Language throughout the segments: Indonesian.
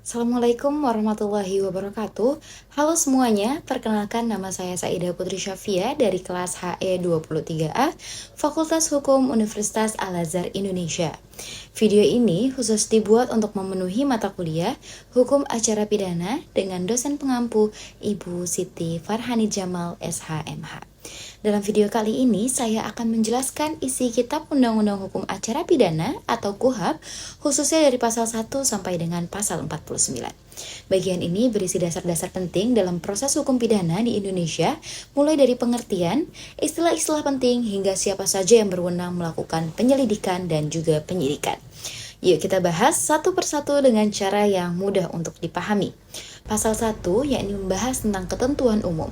Assalamualaikum warahmatullahi wabarakatuh. Halo semuanya, perkenalkan nama saya Saidah Putri Syafia dari kelas HE23A, Fakultas Hukum Universitas Al-Azhar Indonesia. Video ini khusus dibuat untuk memenuhi mata kuliah Hukum Acara Pidana dengan dosen pengampu Ibu Siti Farhani Jamal SHMH. Dalam video kali ini, saya akan menjelaskan isi Kitab Undang-Undang Hukum Acara Pidana atau KUHAP, khususnya dari pasal 1 sampai dengan pasal 49. Bagian ini berisi dasar-dasar penting dalam proses hukum pidana di Indonesia, mulai dari pengertian, istilah-istilah penting, hingga siapa saja yang berwenang melakukan penyelidikan dan juga penyidikan. Yuk kita bahas satu persatu dengan cara yang mudah untuk dipahami. Pasal 1 yakni membahas tentang ketentuan umum.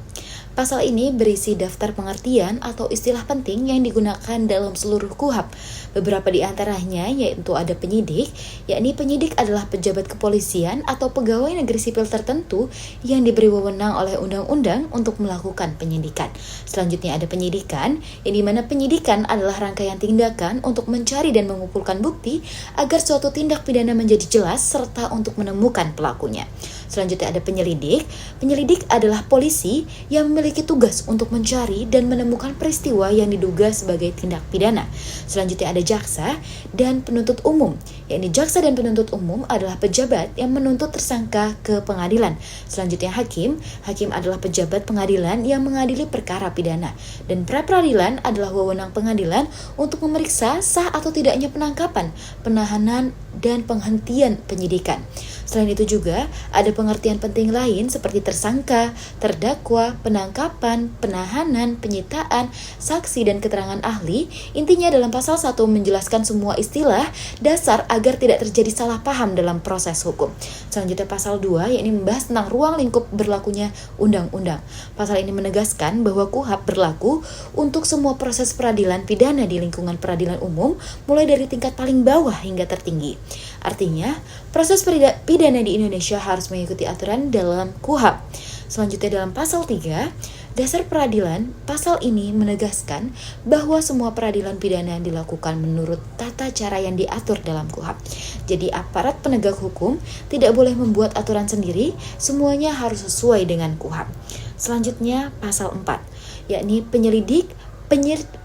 Pasal ini berisi daftar pengertian atau istilah penting yang digunakan dalam seluruh KUHAP. Beberapa di antaranya yaitu ada penyidik, yakni penyidik adalah pejabat kepolisian atau pegawai negeri sipil tertentu yang diberi wewenang oleh undang-undang untuk melakukan penyidikan. Selanjutnya ada penyidikan, yang dimana penyidikan adalah rangkaian tindakan untuk mencari dan mengumpulkan bukti agar suatu tindak pidana menjadi jelas serta untuk menemukan pelakunya. Selanjutnya ada penyelidik. Penyelidik adalah polisi yang memiliki tugas untuk mencari dan menemukan peristiwa yang diduga sebagai tindak pidana. Selanjutnya ada jaksa dan penuntut umum. Yakni jaksa dan penuntut umum adalah pejabat yang menuntut tersangka ke pengadilan. Selanjutnya hakim. Hakim adalah pejabat pengadilan yang mengadili perkara pidana. Dan pra-peradilan adalah wewenang pengadilan untuk memeriksa sah atau tidaknya penangkapan, penahanan, dan penghentian penyidikan. Selain itu juga ada pengertian penting lain seperti tersangka, terdakwa, penangkapan, penahanan, penyitaan, saksi, dan keterangan ahli. Intinya dalam pasal 1 menjelaskan semua istilah dasar agar tidak terjadi salah paham dalam proses hukum. Selanjutnya pasal 2 yakni membahas tentang ruang lingkup berlakunya undang-undang. Pasal ini menegaskan bahwa KUHAP berlaku untuk semua proses peradilan pidana di lingkungan peradilan umum mulai dari tingkat paling bawah hingga tertinggi. Artinya, proses pidana di Indonesia harus mengikuti aturan dalam KUHAP. Selanjutnya dalam pasal 3, dasar peradilan, pasal ini menegaskan bahwa semua peradilan pidana dilakukan menurut tata cara yang diatur dalam KUHAP. Jadi aparat penegak hukum tidak boleh membuat aturan sendiri, semuanya harus sesuai dengan KUHAP. Selanjutnya pasal 4, yakni penyelidik.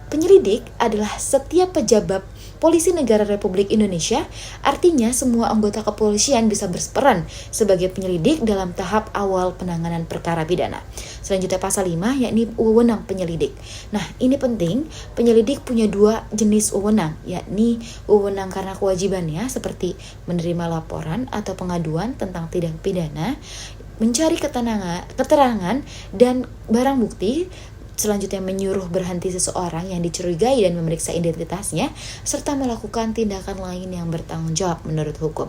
Penyelidik adalah setiap pejabat Polisi Negara Republik Indonesia, artinya semua anggota kepolisian bisa berperan sebagai penyelidik dalam tahap awal penanganan perkara pidana. Selanjutnya pasal 5 yakni wewenang penyelidik. Nah, ini penting, penyelidik punya dua jenis wewenang, yakni wewenang karena kewajibannya seperti menerima laporan atau pengaduan tentang tindak pidana, mencari keterangan dan barang bukti. Selanjutnya menyuruh berhenti seseorang yang dicurigai dan memeriksa identitasnya, serta melakukan tindakan lain yang bertanggung jawab menurut hukum.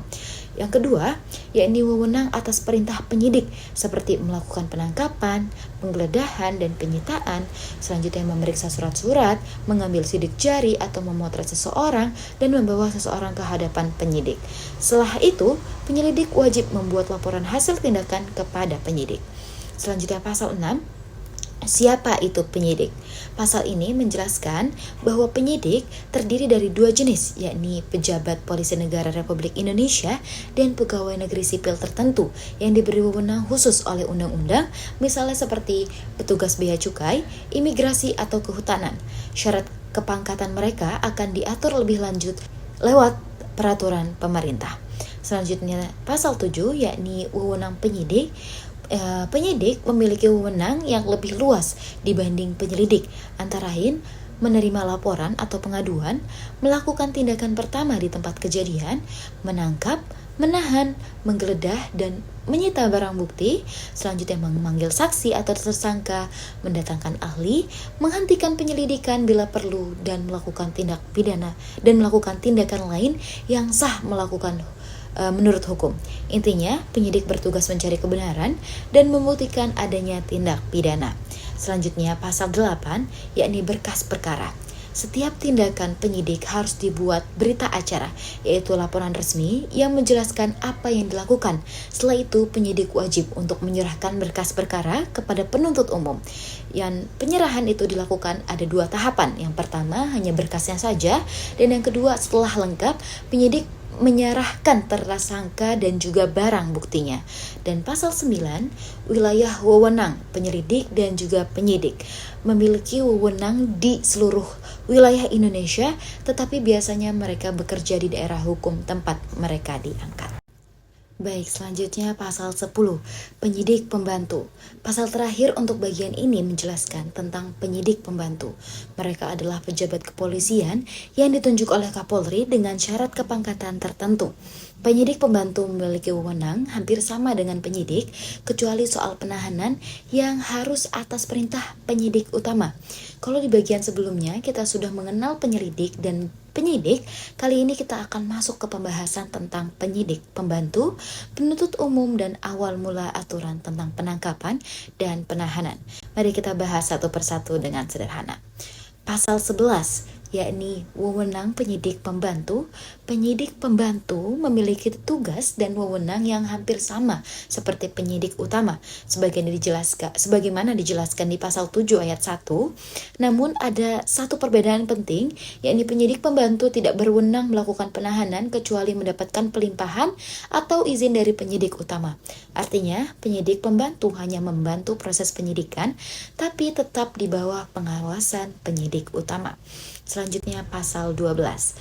Yang kedua, yakni wewenang atas perintah penyidik, seperti melakukan penangkapan, penggeledahan, dan penyitaan. Selanjutnya memeriksa surat-surat, mengambil sidik jari atau memotret seseorang, dan membawa seseorang ke hadapan penyidik. Setelah itu, penyelidik wajib membuat laporan hasil tindakan kepada penyidik. Selanjutnya pasal 6, siapa itu penyidik? Pasal ini menjelaskan bahwa penyidik terdiri dari dua jenis, yakni pejabat Polisi Negara Republik Indonesia dan pegawai negeri sipil tertentu yang diberi wewenang khusus oleh undang-undang, misalnya seperti petugas bea cukai, imigrasi, atau kehutanan. Syarat kepangkatan mereka akan diatur lebih lanjut lewat peraturan pemerintah. Selanjutnya pasal 7 yakni wewenang penyidik. Penyidik memiliki wewenang yang lebih luas dibanding penyelidik, antara lain menerima laporan atau pengaduan, melakukan tindakan pertama di tempat kejadian, menangkap, menahan, menggeledah, dan menyita barang bukti. Selanjutnya memanggil saksi atau tersangka, mendatangkan ahli, menghentikan penyelidikan bila perlu, dan melakukan tindak pidana dan melakukan tindakan lain yang sah melakukan menurut hukum. Intinya, penyidik bertugas mencari kebenaran dan membuktikan adanya tindak pidana. Selanjutnya, pasal 8, yakni berkas perkara. Setiap tindakan penyidik harus dibuat berita acara, yaitu laporan resmi yang menjelaskan apa yang dilakukan. Setelah itu, penyidik wajib untuk menyerahkan berkas perkara kepada penuntut umum. Yang penyerahan itu dilakukan ada dua tahapan. Yang pertama, hanya berkasnya saja, dan yang kedua, setelah lengkap, penyidik menyerahkan tersangka dan juga barang buktinya. Dan pasal 9, wilayah wewenang penyelidik dan juga penyidik memiliki wewenang di seluruh wilayah Indonesia, tetapi biasanya mereka bekerja di daerah hukum tempat mereka diangkat. Baik, selanjutnya pasal 10, penyidik pembantu. Pasal terakhir untuk bagian ini menjelaskan tentang penyidik pembantu. Mereka adalah pejabat kepolisian yang ditunjuk oleh Kapolri dengan syarat kepangkatan tertentu. Penyidik pembantu memiliki wewenang hampir sama dengan penyidik, kecuali soal penahanan yang harus atas perintah penyidik utama. Kalau di bagian sebelumnya kita sudah mengenal penyelidik dan penyidik, kali ini kita akan masuk ke pembahasan tentang penyidik pembantu, penuntut umum, dan awal mula aturan tentang penangkapan dan penahanan. Mari kita bahas satu persatu dengan sederhana. Pasal 11, yakni wewenang penyidik pembantu. Penyidik pembantu memiliki tugas dan wewenang yang hampir sama seperti penyidik utama, sebagaimana dijelaskan di pasal 7 ayat 1. Namun ada satu perbedaan penting, yakni penyidik pembantu tidak berwenang melakukan penahanan kecuali mendapatkan pelimpahan atau izin dari penyidik utama. Artinya, penyidik pembantu hanya membantu proses penyidikan, tapi tetap di bawah pengawasan penyidik utama. Selanjutnya pasal 12.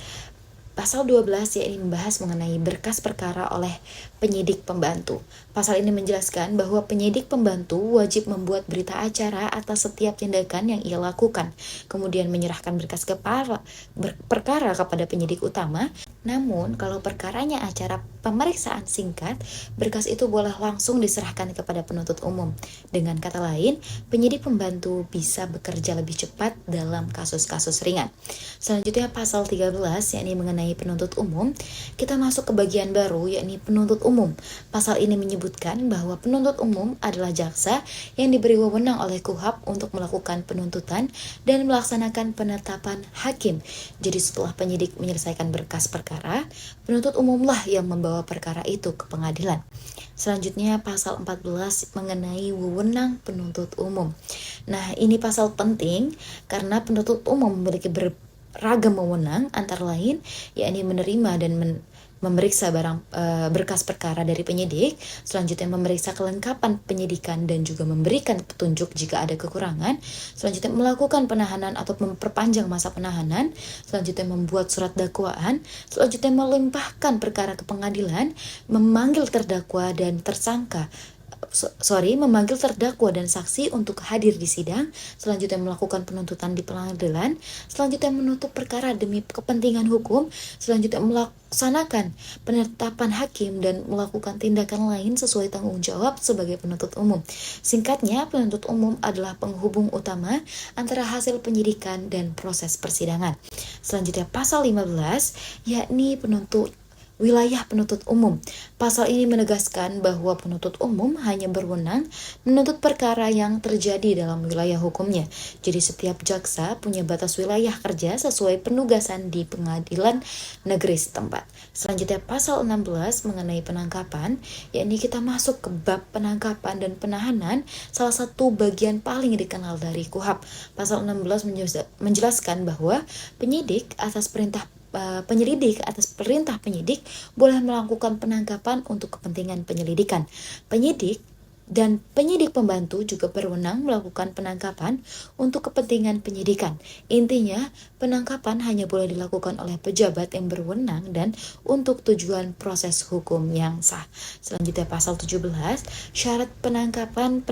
Pasal 12 yakni membahas mengenai berkas perkara oleh penyidik pembantu. Pasal ini menjelaskan bahwa penyidik pembantu wajib membuat berita acara atas setiap tindakan yang ia lakukan, kemudian menyerahkan berkas perkara kepada penyidik utama. Namun, kalau perkaranya acara pemeriksaan singkat, berkas itu boleh langsung diserahkan kepada penuntut umum. Dengan kata lain, penyidik pembantu bisa bekerja lebih cepat dalam kasus-kasus ringan. Selanjutnya pasal 13 yakni mengenai penuntut umum. Kita masuk ke bagian baru yakni penuntut umum. Pasal ini menyebutkan bahwa penuntut umum adalah jaksa yang diberi wewenang oleh KUHP untuk melakukan penuntutan dan melaksanakan penetapan hakim. Jadi setelah penyidik menyelesaikan berkas perkara, penuntut umumlah yang membawa perkara itu ke pengadilan. Selanjutnya pasal 14 mengenai wewenang penuntut umum. Nah, ini pasal penting karena penuntut umum memiliki beragam wewenang, antara lain yakni menerima dan memeriksa berkas perkara dari penyidik, selanjutnya memeriksa kelengkapan penyidikan dan juga memberikan petunjuk jika ada kekurangan, selanjutnya melakukan penahanan atau memperpanjang masa penahanan, selanjutnya membuat surat dakwaan, selanjutnya melimpahkan perkara ke pengadilan, memanggil terdakwa dan memanggil terdakwa dan saksi untuk hadir di sidang, selanjutnya melakukan penuntutan di pengadilan, selanjutnya menutup perkara demi kepentingan hukum, selanjutnya melaksanakan penetapan hakim dan melakukan tindakan lain sesuai tanggung jawab sebagai penuntut umum. Singkatnya, penuntut umum adalah penghubung utama antara hasil penyidikan dan proses persidangan. Selanjutnya pasal 15 yakni wilayah penuntut umum. Pasal ini menegaskan bahwa penuntut umum hanya berwenang menuntut perkara yang terjadi dalam wilayah hukumnya. Jadi setiap jaksa punya batas wilayah kerja sesuai penugasan di pengadilan negeri setempat. Selanjutnya pasal 16 mengenai penangkapan, yakni kita masuk ke bab penangkapan dan penahanan, salah satu bagian paling dikenal dari KUHP. Pasal 16 menjelaskan bahwa penyelidik atas perintah penyidik boleh melakukan penangkapan untuk kepentingan penyelidikan. Penyidik dan penyidik pembantu juga berwenang melakukan penangkapan untuk kepentingan penyidikan. Intinya, penangkapan hanya boleh dilakukan oleh pejabat yang berwenang dan untuk tujuan proses hukum yang sah. Selanjutnya pasal 17, syarat penangkapan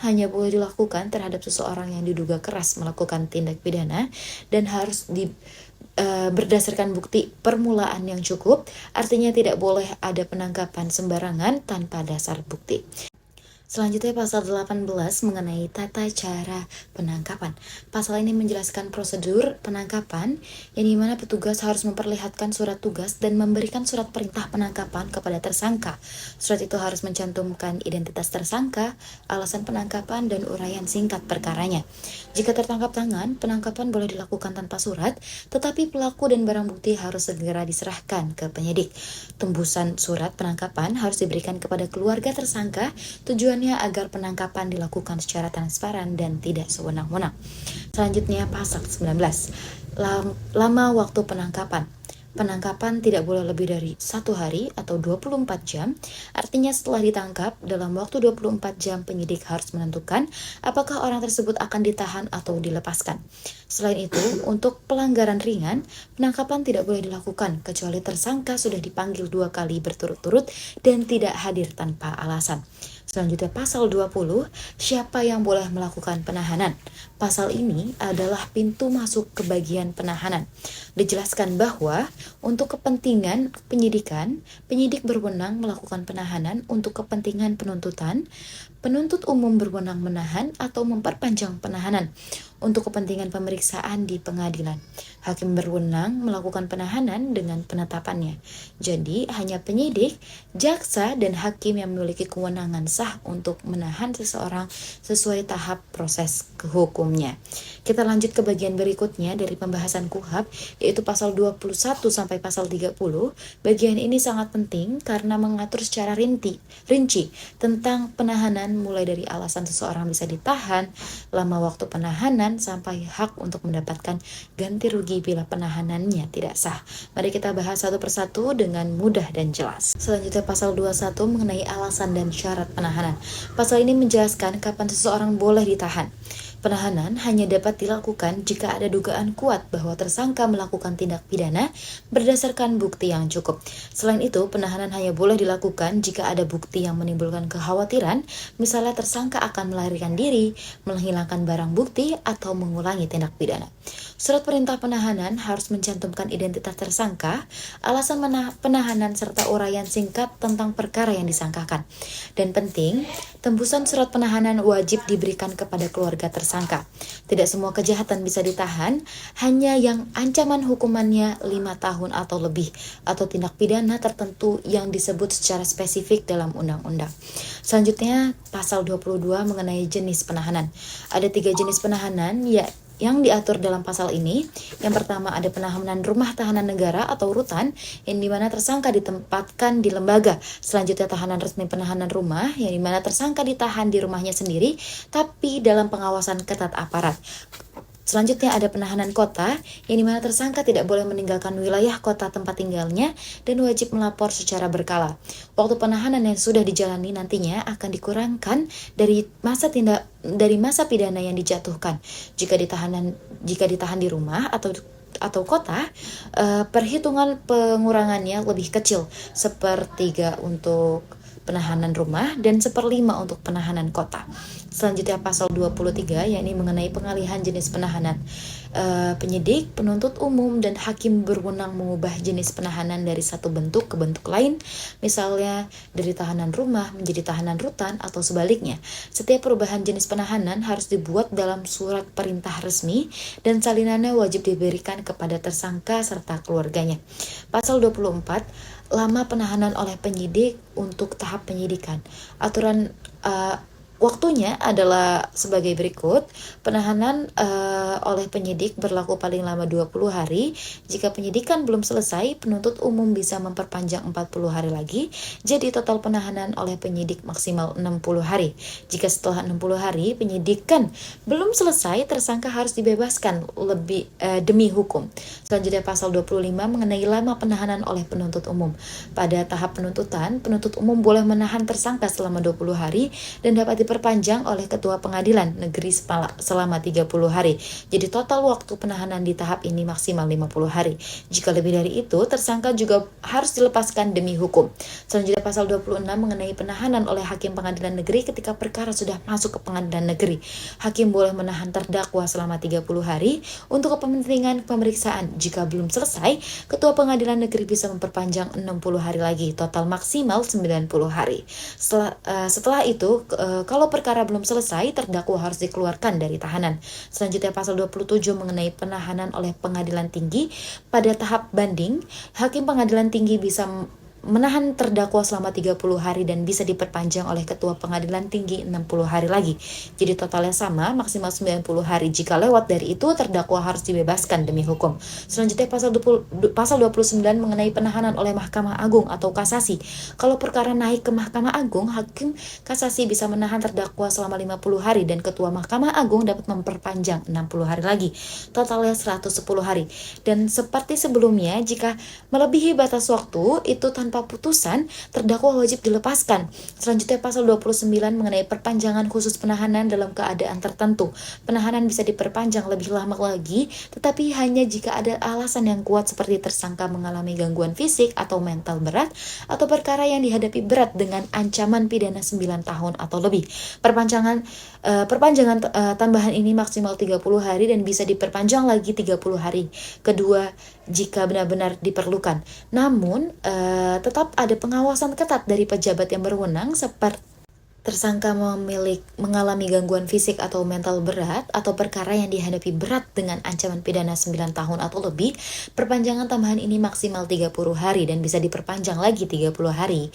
hanya boleh dilakukan terhadap seseorang yang diduga keras melakukan tindak pidana dan harus berdasarkan bukti permulaan yang cukup, artinya tidak boleh ada penangkapan sembarangan tanpa dasar bukti. Selanjutnya pasal 18 mengenai tata cara penangkapan. Pasal ini menjelaskan prosedur penangkapan yang dimana petugas harus memperlihatkan surat tugas dan memberikan surat perintah penangkapan kepada tersangka. Surat itu harus mencantumkan identitas tersangka, alasan penangkapan, dan uraian singkat perkaranya. Jika tertangkap tangan, penangkapan boleh dilakukan tanpa surat, tetapi pelaku dan barang bukti harus segera diserahkan ke penyidik. Tembusan surat penangkapan harus diberikan kepada keluarga tersangka, tujuannya agar penangkapan dilakukan secara transparan dan tidak sewenang-wenang. Selanjutnya pasal 19. Lama waktu penangkapan. Penangkapan tidak boleh lebih dari 1 hari atau 24 jam. Artinya setelah ditangkap, dalam waktu 24 jam penyidik harus menentukan apakah orang tersebut akan ditahan atau dilepaskan. Selain itu, untuk pelanggaran ringan, penangkapan tidak boleh dilakukan kecuali tersangka sudah dipanggil 2 kali berturut-turut dan tidak hadir tanpa alasan. Selanjutnya pasal 20, siapa yang boleh melakukan penahanan? Pasal ini adalah pintu masuk ke bagian penahanan. Dijelaskan bahwa untuk kepentingan penyidikan, penyidik berwenang melakukan penahanan untuk kepentingan penuntutan, penuntut umum berwenang menahan atau memperpanjang penahanan untuk kepentingan pemeriksaan di pengadilan. Hakim berwenang melakukan penahanan dengan penetapannya. Jadi, hanya penyidik, jaksa, dan hakim yang memiliki kewenangan sah untuk menahan seseorang sesuai tahap proses hukumnya. Kita lanjut ke bagian berikutnya dari pembahasan KUHP, yaitu pasal 21 sampai pasal 30. Bagian ini sangat penting karena mengatur secara rinci tentang penahanan mulai dari alasan seseorang bisa ditahan, lama waktu penahanan, sampai hak untuk mendapatkan ganti rugi bila penahanannya tidak sah. Mari kita bahas satu persatu dengan mudah dan jelas. Selanjutnya pasal 21 mengenai alasan dan syarat penahanan. Pasal ini menjelaskan kapan seseorang boleh ditahan. Penahanan hanya dapat dilakukan jika ada dugaan kuat bahwa tersangka melakukan tindak pidana berdasarkan bukti yang cukup. Selain itu, penahanan hanya boleh dilakukan jika ada bukti yang menimbulkan kekhawatiran, misalnya tersangka akan melarikan diri, menghilangkan barang bukti, atau mengulangi tindak pidana. Surat perintah penahanan harus mencantumkan identitas tersangka, alasan penahanan, serta uraian singkat tentang perkara yang disangkakan. Dan penting, tembusan surat penahanan wajib diberikan kepada keluarga tersangka. Tidak semua kejahatan bisa ditahan, hanya yang ancaman hukumannya 5 tahun atau lebih, atau tindak pidana tertentu yang disebut secara spesifik dalam undang-undang. Selanjutnya, pasal 22 mengenai jenis penahanan. Ada 3 jenis penahanan, yang diatur dalam pasal ini. Yang pertama ada penahanan rumah tahanan negara atau rutan, yang dimana tersangka ditempatkan di lembaga. Selanjutnya tahanan resmi penahanan rumah, yang dimana tersangka ditahan di rumahnya sendiri, tapi dalam pengawasan ketat aparat. Selanjutnya ada penahanan kota, yang dimana tersangka tidak boleh meninggalkan wilayah kota tempat tinggalnya dan wajib melapor secara berkala. Waktu penahanan yang sudah dijalani nantinya akan dikurangkan dari masa pidana yang dijatuhkan. Jika ditahan di rumah atau kota, perhitungan pengurangannya lebih kecil, 1/3 untuk penahanan rumah dan 1/5 untuk penahanan kota. Selanjutnya pasal 23, yakni mengenai pengalihan jenis penahanan. Penyidik, penuntut umum, dan hakim berwenang mengubah jenis penahanan dari satu bentuk ke bentuk lain, misalnya dari tahanan rumah menjadi tahanan rutan atau sebaliknya. Setiap perubahan jenis penahanan harus dibuat dalam surat perintah resmi dan salinannya wajib diberikan kepada tersangka serta keluarganya. Pasal 24, lama penahanan oleh penyidik untuk tahap penyidikan. Aturan waktunya adalah sebagai berikut. Penahanan oleh penyidik berlaku paling lama 20 hari. Jika penyidikan belum selesai, penuntut umum bisa memperpanjang 40 hari lagi. Jadi total penahanan oleh penyidik maksimal 60 hari. Jika setelah 60 hari penyidikan belum selesai, tersangka harus dibebaskan demi hukum. Selanjutnya pasal 25 mengenai lama penahanan oleh penuntut umum. Pada tahap penuntutan, penuntut umum boleh menahan tersangka selama 20 hari dan dapat diperpanjang oleh ketua pengadilan negeri selama 30 hari. Jadi total waktu penahanan di tahap ini maksimal 50 hari. Jika lebih dari itu, tersangka juga harus dilepaskan demi hukum. Selanjutnya pasal 26 mengenai penahanan oleh hakim pengadilan negeri ketika perkara sudah masuk ke pengadilan negeri. Hakim boleh menahan terdakwa selama 30 hari untuk kepentingan pemeriksaan. Jika belum selesai, ketua pengadilan negeri bisa memperpanjang 60 hari lagi, total maksimal 90 hari. Setelah itu, kalau perkara belum selesai, terdakwa harus dikeluarkan dari tahanan. Selanjutnya pasal 27 mengenai penahanan oleh pengadilan tinggi. Pada tahap banding, hakim pengadilan tinggi bisa menahan terdakwa selama 30 hari dan bisa diperpanjang oleh Ketua Pengadilan Tinggi 60 hari lagi. Jadi totalnya sama, maksimal 90 hari. Jika lewat dari itu, terdakwa harus dibebaskan demi hukum. Selanjutnya pasal 29 mengenai penahanan oleh Mahkamah Agung atau kasasi. Kalau perkara naik ke Mahkamah Agung, hakim kasasi bisa menahan terdakwa selama 50 hari dan Ketua Mahkamah Agung dapat memperpanjang 60 hari lagi. Totalnya 110 hari. Dan seperti sebelumnya, jika melebihi batas waktu itu tanpa putusan, terdakwa wajib dilepaskan. Selanjutnya pasal 29 mengenai perpanjangan khusus penahanan dalam keadaan tertentu. Penahanan bisa diperpanjang lebih lama lagi, tetapi hanya jika ada alasan yang kuat seperti tersangka mengalami gangguan fisik atau mental berat atau perkara yang dihadapi berat dengan ancaman pidana 9 tahun atau lebih. Perpanjangan tambahan ini maksimal 30 hari dan bisa diperpanjang lagi 30 hari. Kedua, jika benar-benar diperlukan. Namun, tetap ada pengawasan ketat dari pejabat yang berwenang seperti tersangka mengalami gangguan fisik atau mental berat atau perkara yang dihadapi berat dengan ancaman pidana 9 tahun atau lebih, perpanjangan tambahan ini maksimal 30 hari dan bisa diperpanjang lagi 30 hari.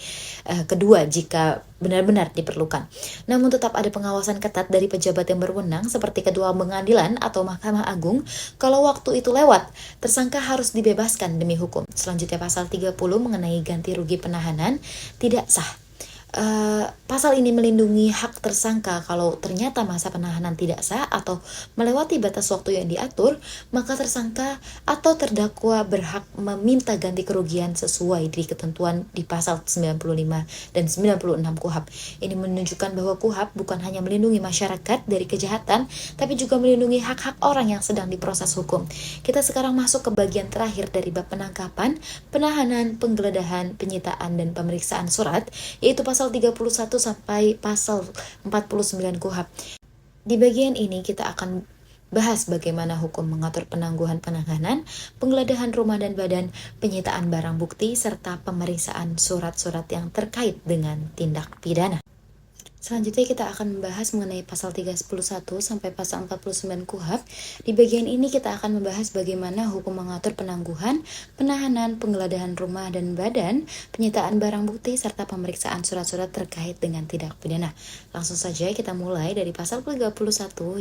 Kedua, jika benar-benar diperlukan. Namun tetap ada pengawasan ketat dari pejabat yang berwenang seperti Ketua Pengadilan atau Mahkamah Agung. Kalau waktu itu lewat, tersangka harus dibebaskan demi hukum. Selanjutnya pasal 30 mengenai ganti rugi penahanan tidak sah. Pasal ini melindungi hak tersangka kalau ternyata masa penahanan tidak sah atau melewati batas waktu yang diatur, maka tersangka atau terdakwa berhak meminta ganti kerugian sesuai di ketentuan di pasal 95 dan 96 KUHP. Ini menunjukkan bahwa KUHP bukan hanya melindungi masyarakat dari kejahatan, tapi juga melindungi hak-hak orang yang sedang diproses hukum. Kita sekarang masuk ke bagian terakhir dari bab penangkapan, penahanan, penggeledahan, penyitaan, dan pemeriksaan surat, yaitu pasal 31 sampai pasal 49 KUHP. Di bagian ini kita akan bahas bagaimana hukum mengatur penangguhan penahanan, penggeledahan rumah dan badan, penyitaan barang bukti, serta pemeriksaan surat-surat yang terkait dengan tindak pidana. Selanjutnya kita akan membahas mengenai pasal 31 sampai pasal 49 KUHP. Di bagian ini kita akan membahas bagaimana hukum mengatur penangguhan, penahanan, penggeledahan rumah dan badan, penyitaan barang bukti, serta pemeriksaan surat-surat terkait dengan tindak pidana. Langsung saja kita mulai dari pasal 31,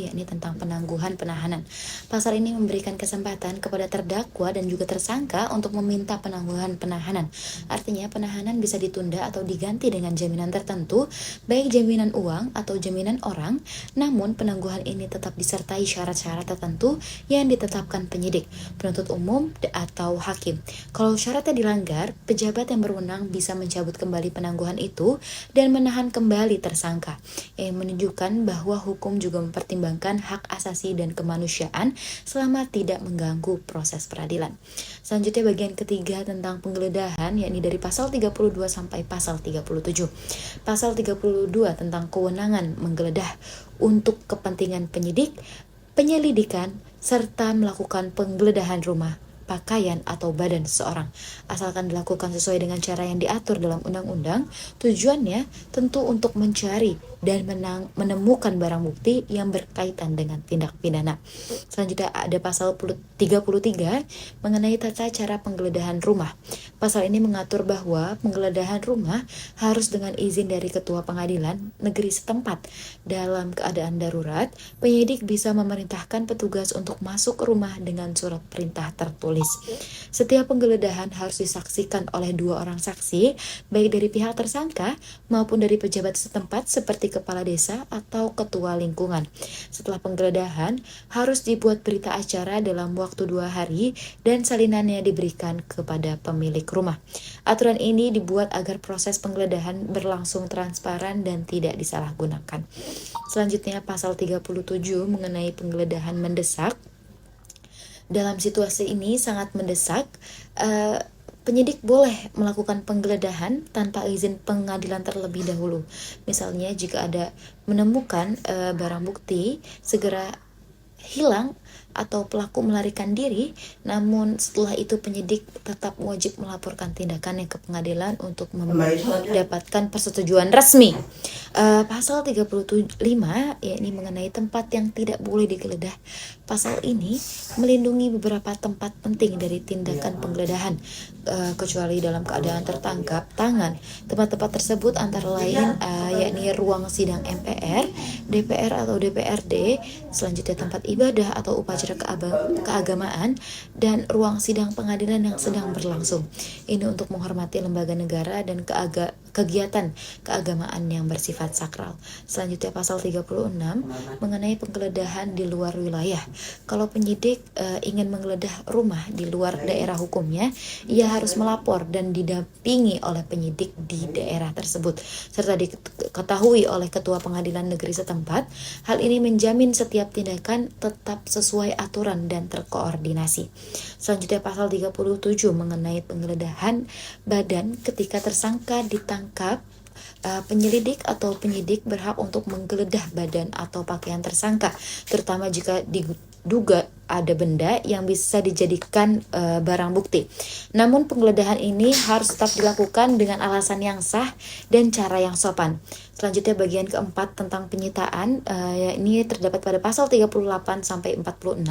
yakni tentang penangguhan penahanan. Pasal ini memberikan kesempatan kepada terdakwa dan juga tersangka untuk meminta penangguhan penahanan. Artinya penahanan bisa ditunda atau diganti dengan jaminan tertentu, baik jaminan uang atau jaminan orang, namun penangguhan ini tetap disertai syarat-syarat tertentu yang ditetapkan penyidik, penuntut umum, atau hakim. Kalau syaratnya dilanggar, pejabat yang berwenang bisa mencabut kembali penangguhan itu dan menahan kembali tersangka, yang menunjukkan bahwa hukum juga mempertimbangkan hak asasi dan kemanusiaan selama tidak mengganggu proses peradilan. Selanjutnya bagian ketiga tentang penggeledahan, yakni dari pasal 32 sampai pasal 37. Pasal 32 tentang kewenangan menggeledah untuk kepentingan penyidik, penyelidikan, serta melakukan penggeledahan rumah, pakaian, atau badan seseorang, asalkan dilakukan sesuai dengan cara yang diatur dalam undang-undang. Tujuannya tentu untuk mencari dan menemukan barang bukti yang berkaitan dengan tindak pidana. Selanjutnya ada pasal 33 mengenai tata cara penggeledahan rumah. Pasal ini mengatur bahwa penggeledahan rumah harus dengan izin dari Ketua Pengadilan Negeri setempat. Dalam keadaan darurat, penyidik bisa memerintahkan petugas untuk masuk ke rumah dengan surat perintah tertulis. Setiap penggeledahan harus disaksikan oleh 2 orang saksi, baik dari pihak tersangka maupun dari pejabat setempat seperti kepala desa atau ketua lingkungan. Setelah penggeledahan, harus dibuat berita acara dalam waktu 2 hari dan salinannya diberikan kepada pemilik rumah. Aturan ini dibuat agar proses penggeledahan berlangsung transparan dan tidak disalahgunakan. Selanjutnya pasal 37 mengenai penggeledahan mendesak. Dalam situasi ini sangat mendesak, penyidik boleh melakukan penggeledahan tanpa izin pengadilan terlebih dahulu. Misalnya jika ada menemukan barang bukti segera hilang atau pelaku melarikan diri, namun setelah itu penyidik tetap wajib melaporkan tindakannya ke pengadilan untuk mendapatkan persetujuan resmi. Pasal 35 yakni mengenai tempat yang tidak boleh digeledah. Pasal ini melindungi beberapa tempat penting dari tindakan penggeledahan, kecuali dalam keadaan tertangkap tangan. Tempat-tempat tersebut antara lain yakni ruang sidang MPR, DPR atau DPRD, selanjutnya tempat ibadah atau upacara keagamaan, dan ruang sidang pengadilan yang sedang berlangsung. Ini untuk menghormati lembaga negara dan kegiatan keagamaan yang bersifat sakral. Selanjutnya pasal 36 mengenai penggeledahan di luar wilayah. Kalau penyidik ingin menggeledah rumah di luar daerah hukumnya, ia harus melapor dan didampingi oleh penyidik di daerah tersebut serta diketahui oleh ketua pengadilan negeri setempat. Hal ini menjamin setiap tindakan tetap sesuai aturan dan terkoordinasi. Selanjutnya pasal 37 mengenai penggeledahan badan ketika tersangka ditangkap. Penyelidik atau penyidik berhak untuk menggeledah badan atau pakaian tersangka, terutama jika diduga ada benda yang bisa dijadikan barang bukti. Namun penggeledahan ini harus tetap dilakukan dengan alasan yang sah dan cara yang sopan. Selanjutnya bagian keempat tentang penyitaan, ini terdapat pada pasal 38 sampai 46,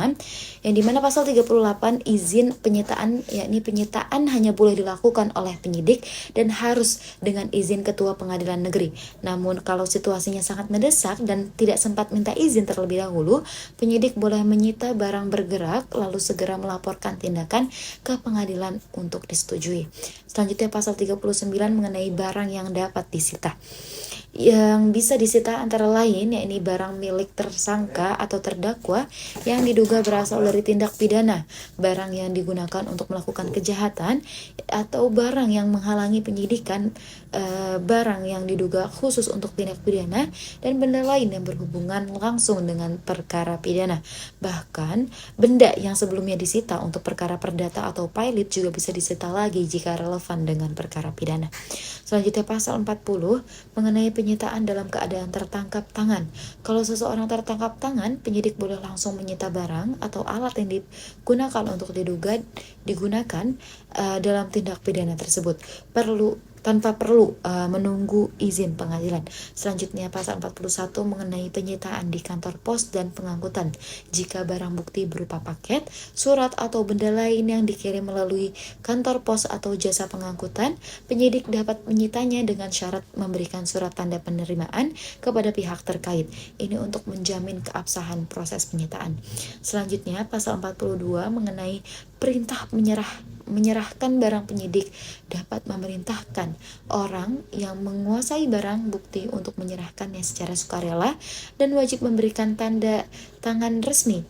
yang dimana pasal 38 izin penyitaan, yakni penyitaan hanya boleh dilakukan oleh penyidik dan harus dengan izin ketua pengadilan negeri. Namun kalau situasinya sangat mendesak dan tidak sempat minta izin terlebih dahulu, penyidik boleh menyita barang bergerak lalu segera melaporkan tindakan ke pengadilan untuk disetujui. Selanjutnya pasal 39 mengenai barang yang dapat disita. Yang bisa disita antara lain yakni barang milik tersangka atau terdakwa yang diduga berasal dari tindak pidana, barang yang digunakan untuk melakukan kejahatan, atau barang yang menghalangi penyidikan, barang yang diduga khusus untuk tindak pidana, dan benda lain yang berhubungan langsung dengan perkara pidana. Bahkan benda yang sebelumnya disita untuk perkara perdata atau pilot juga bisa disita lagi jika relevan dengan perkara pidana. Selanjutnya pasal 40 mengenai penyitaan dalam keadaan tertangkap tangan. Kalau seseorang tertangkap tangan, penyidik boleh langsung menyita barang atau alat yang digunakan untuk digunakan dalam tindak pidana tersebut tanpa perlu menunggu izin pengadilan. Selanjutnya pasal 41 mengenai penyitaan di kantor pos dan pengangkutan. Jika barang bukti berupa paket, surat atau benda lain yang dikirim melalui kantor pos atau jasa pengangkutan, penyidik dapat menyitanya dengan syarat memberikan surat tanda penerimaan kepada pihak terkait. Ini untuk menjamin keabsahan proses penyitaan. Selanjutnya pasal 42 mengenai perintah menyerahkan barang. Penyidik dapat memerintahkan orang yang menguasai barang bukti untuk menyerahkannya secara sukarela dan wajib memberikan tanda tangan resmi,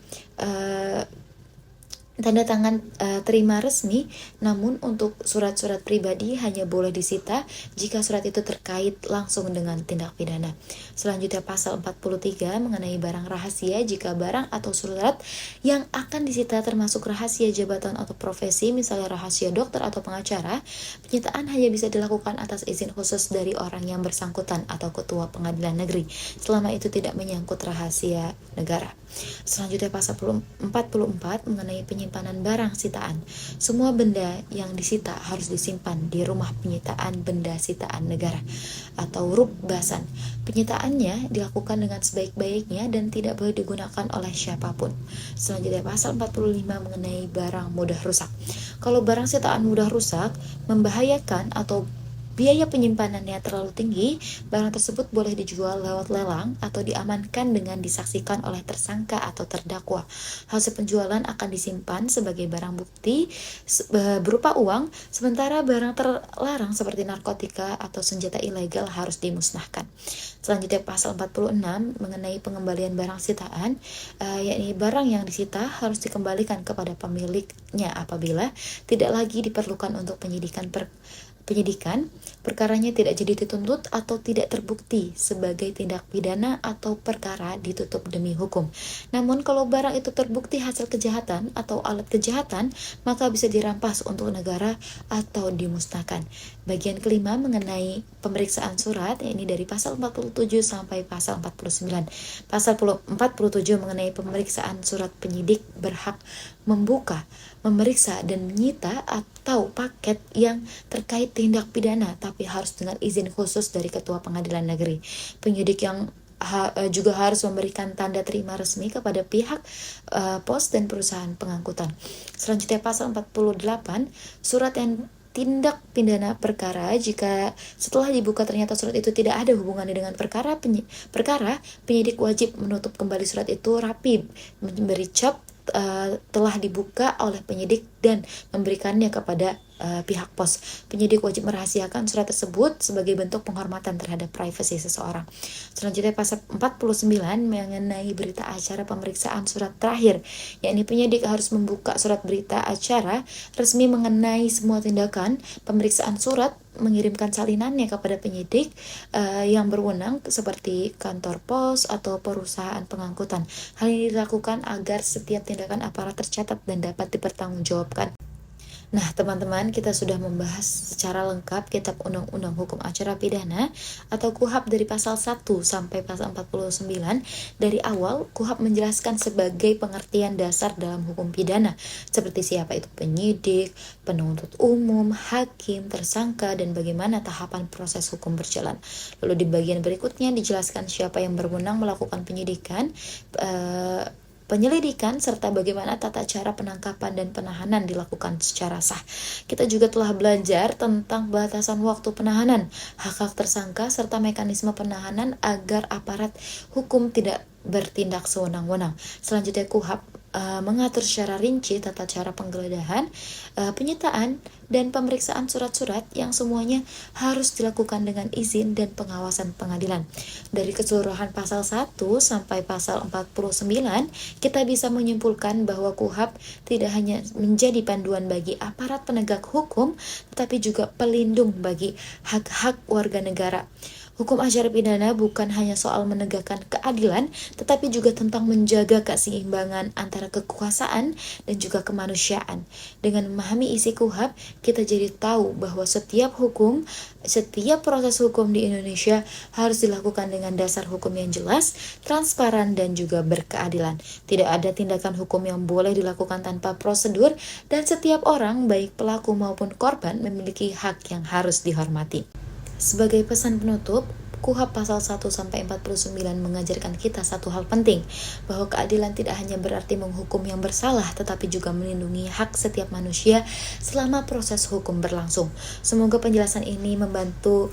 terima resmi. Namun untuk surat-surat pribadi hanya boleh disita jika surat itu terkait langsung dengan tindak pidana. Selanjutnya pasal 43 mengenai barang rahasia. Jika barang atau surat yang akan disita termasuk rahasia jabatan atau profesi, misalnya rahasia dokter atau pengacara, penyitaan hanya bisa dilakukan atas izin khusus dari orang yang bersangkutan atau ketua pengadilan negeri, selama itu tidak menyangkut rahasia negara. Selanjutnya pasal 44 mengenai penyimpanan barang sitaan. Semua benda yang disita harus disimpan di rumah penyitaan benda sitaan negara atau RUP Basan. Penyitaannya dilakukan dengan sebaik-baiknya dan tidak boleh digunakan oleh siapapun. Selanjutnya pasal 45 mengenai barang mudah rusak. Kalau barang sitaan mudah rusak, membahayakan atau biaya penyimpanannya terlalu tinggi, barang tersebut boleh dijual lewat lelang atau diamankan dengan disaksikan oleh tersangka atau terdakwa. Hasil penjualan akan disimpan sebagai barang bukti berupa uang, sementara barang terlarang seperti narkotika atau senjata ilegal harus dimusnahkan. Selanjutnya pasal 46 mengenai pengembalian barang sitaan, yakni barang yang disita harus dikembalikan kepada pemiliknya apabila tidak lagi diperlukan untuk penyidikan, perkaranya tidak jadi dituntut atau tidak terbukti sebagai tindak pidana atau perkara ditutup demi hukum. Namun kalau barang itu terbukti hasil kejahatan atau alat kejahatan, maka bisa dirampas untuk negara atau dimusnahkan. Bagian kelima mengenai pemeriksaan surat, ini dari pasal 47 sampai pasal 49. Pasal 47 mengenai pemeriksaan surat, penyidik berhak membuka, memeriksa dan menyita atau paket yang terkait tindak pidana, tapi harus dengan izin khusus dari Ketua Pengadilan Negeri. Penyidik yang juga harus memberikan tanda terima resmi kepada pihak pos dan perusahaan pengangkutan. Selanjutnya pasal 48, surat yang tindak pidana perkara, jika setelah dibuka ternyata surat itu tidak ada hubungannya dengan perkara, penyidik wajib menutup kembali surat itu rapi, memberi cap telah dibuka oleh penyidik dan memberikannya kepada pihak pos. Penyidik wajib merahasiakan surat tersebut sebagai bentuk penghormatan terhadap privasi seseorang. Selanjutnya pasal 49 mengenai berita acara pemeriksaan surat terakhir, yakni penyidik harus membuka surat berita acara resmi mengenai semua tindakan pemeriksaan surat, mengirimkan salinannya kepada penyidik yang berwenang seperti kantor pos atau perusahaan pengangkutan. Hal ini dilakukan agar setiap tindakan aparat tercatat dan dapat dipertanggungjawabkan. Nah, teman-teman, kita sudah membahas secara lengkap Kitab Undang-Undang Hukum Acara Pidana atau KUHP dari pasal 1 sampai pasal 49. Dari awal, KUHP menjelaskan sebagai pengertian dasar dalam hukum pidana, seperti siapa itu penyidik, penuntut umum, hakim, tersangka, dan bagaimana tahapan proses hukum berjalan. Lalu di bagian berikutnya dijelaskan siapa yang berwenang melakukan penyidikan, penyelidikan, serta bagaimana tata cara penangkapan dan penahanan dilakukan secara sah. Kita juga telah belajar tentang batasan waktu penahanan, hak-hak tersangka, serta mekanisme penahanan agar aparat hukum tidak bertindak sewenang-wenang. Selanjutnya KUHP mengatur secara rinci tata cara penggeledahan, penyitaan, dan pemeriksaan surat-surat yang semuanya harus dilakukan dengan izin dan pengawasan pengadilan. Dari keseluruhan pasal 1 sampai pasal 49, kita bisa menyimpulkan bahwa KUHP tidak hanya menjadi panduan bagi aparat penegak hukum, tetapi juga pelindung bagi hak-hak warga negara. Hukum acara pidana bukan hanya soal menegakkan keadilan, tetapi juga tentang menjaga keseimbangan antara kekuasaan dan juga kemanusiaan. Dengan memahami isi KUHP, kita jadi tahu bahwa setiap proses hukum di Indonesia harus dilakukan dengan dasar hukum yang jelas, transparan, dan juga berkeadilan. Tidak ada tindakan hukum yang boleh dilakukan tanpa prosedur, dan setiap orang, baik pelaku maupun korban, memiliki hak yang harus dihormati. Sebagai pesan penutup, KUHP pasal 1 sampai 49 mengajarkan kita satu hal penting, bahwa keadilan tidak hanya berarti menghukum yang bersalah, tetapi juga melindungi hak setiap manusia selama proses hukum berlangsung. Semoga penjelasan ini membantu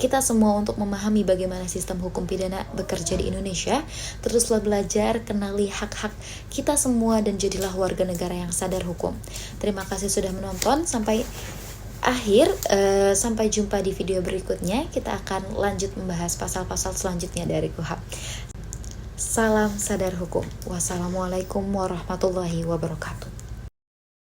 kita semua untuk memahami bagaimana sistem hukum pidana bekerja di Indonesia. Teruslah belajar, kenali hak-hak kita semua, dan jadilah warga negara yang sadar hukum. Terima kasih sudah menonton sampai akhir. Sampai jumpa di video berikutnya. Kita akan lanjut membahas pasal-pasal selanjutnya dari KUHP. Salam sadar hukum. Wassalamualaikum warahmatullahi wabarakatuh.